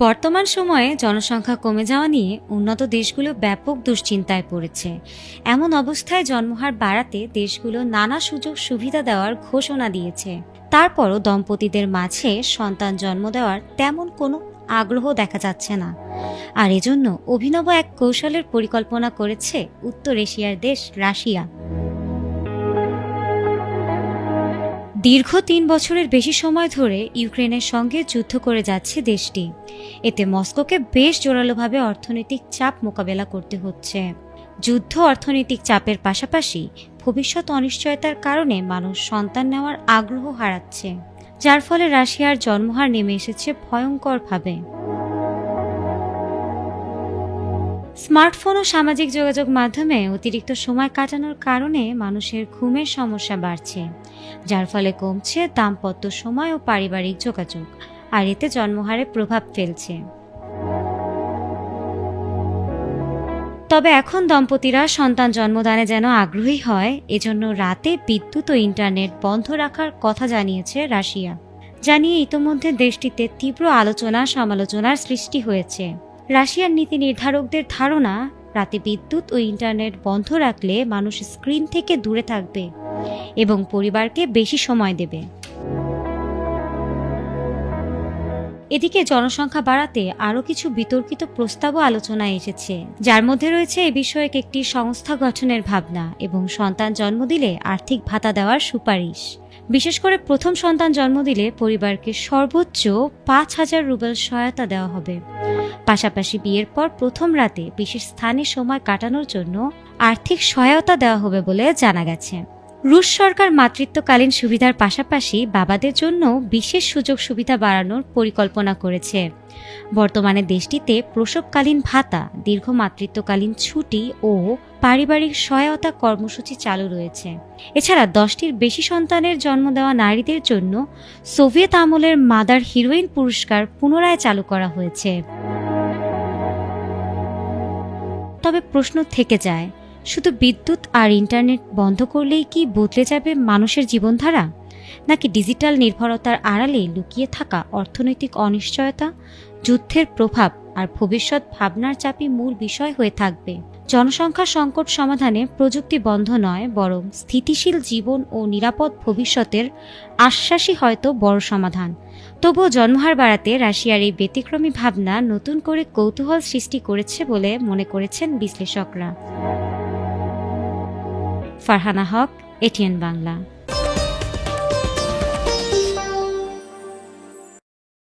বর্তমান সময়ে জনসংখ্যা কমে যাওয়া নিয়ে উন্নত দেশগুলো ব্যাপক দুশ্চিন্তায় পড়েছে। এমন অবস্থায় জন্মহার বাড়াতে দেশগুলো নানা সুযোগ সুবিধা দেওয়ার ঘোষণা দিয়েছে। তারপরও দম্পতিদের মাঝে সন্তান জন্ম দেওয়ার তেমন কোনো আগ্রহ দেখা যাচ্ছে না। আর এজন্য অভিনব এক কৌশলের পরিকল্পনা করেছে উত্তর এশিয়ার দেশ রাশিয়া। দীর্ঘ ৩ বছরের বেশি সময় ধরে ইউক্রেনের সঙ্গে যুদ্ধ করে যাচ্ছে দেশটি। এতে মস্কোকে বেশ জোরালোভাবে অর্থনৈতিক চাপ মোকাবেলা করতে হচ্ছে। যুদ্ধ অর্থনৈতিক চাপের পাশাপাশি ভবিষ্যৎ অনিশ্চয়তার কারণে মানুষ সন্তান নেওয়ার আগ্রহ হারাচ্ছে, যার ফলে রাশিয়ার জন্মহার নেমে এসেছে ভয়ঙ্করভাবে। স্মার্টফোন ও সামাজিক যোগাযোগ মাধ্যমে অতিরিক্ত সময় কাটানোর কারণে মানুষের ঘুমের সমস্যা বাড়ছে, যার ফলে কমছে দাম্পত্য সময় ও পারিবারিক যোগাযোগ, আর এতে জন্মহারে প্রভাব ফেলছে। তবে এখন দম্পতিরা সন্তান জন্মদানে যেন আগ্রহী হয়, এজন্য রাতে বিদ্যুৎ ও ইন্টারনেট বন্ধ রাখার কথা জানিয়েছে রাশিয়া। জানিয়ে ইতোমধ্যে দেশটিতে তীব্র আলোচনা সমালোচনার সৃষ্টি হয়েছে। রাশিয়ার নীতি নির্ধারকদের ধারণা, রাতে বিদ্যুৎ ও ইন্টারনেট বন্ধ রাখলে মানুষ স্ক্রিন থেকে দূরে থাকবে এবং পরিবারকে বেশি সময় দেবে। এদিকে জনসংখ্যা বাড়াতে আরও কিছু বিতর্কিত প্রস্তাবও আলোচনায় এসেছে, যার মধ্যে রয়েছে এ বিষয়ক একটি সংস্থা গঠনের ভাবনা এবং সন্তান জন্ম দিলে আর্থিক ভাতা দেওয়ার সুপারিশ। বিশেষ করে প্রথম সন্তান জন্ম দিলে পরিবারকে সর্বোচ্চ ৫,০০০ রুবেল সহায়তা দেওয়া হবে। পাশাপাশি বিয়ের পর প্রথম রাতে বিশেষ স্থানে সময় কাটানোর জন্য আর্থিক সহায়তা দেওয়া হবে বলে জানা গেছে। রুশ সরকার মাতৃত্বকালীন সুবিধার পাশাপাশি বাবাদের জন্য বিশেষ সুযোগ সুবিধা বাড়ানোর পরিকল্পনা করেছে। বর্তমানে দেশটিতে প্রসবকালীন ভাতা, দীর্ঘ মাতৃত্বকালীন ছুটি ও পারিবারিক সহায়তা কর্মসূচি চালু রয়েছে। এছাড়া 10টির বেশি সন্তানের জন্ম দেওয়া নারীদের জন্য সোভিয়েত আমলের মাদার হিরোইন পুরস্কার পুনরায় চালু করা হয়েছে। তবে প্রশ্ন থেকে যায়, শুধু বিদ্যুৎ আর ইন্টারনেট বন্ধ করলেই কি বদলে যাবে মানুষের জীবনধারা, নাকি ডিজিটাল নির্ভরতার আড়ালে লুকিয়ে থাকা অর্থনৈতিক অনিশ্চয়তা, যুদ্ধের প্রভাব আর ভবিষ্যৎ ভাবনার চাপই মূল বিষয় হয়ে থাকবে? জনসংখ্যা সংকট সমাধানে প্রযুক্তি বন্ধ নয়, বরং স্থিতিশীল জীবন ও নিরাপদ ভবিষ্যতের আশ্বাসই হয়তো বড় সমাধান। তবুও জন্মহার বাড়াতে রাশিয়ার এই ব্যতিক্রমী ভাবনা নতুন করে কৌতূহল সৃষ্টি করেছে বলে মনে করেছেন বিশ্লেষকরা। ফারহানা হক, এটিএন বাংলা।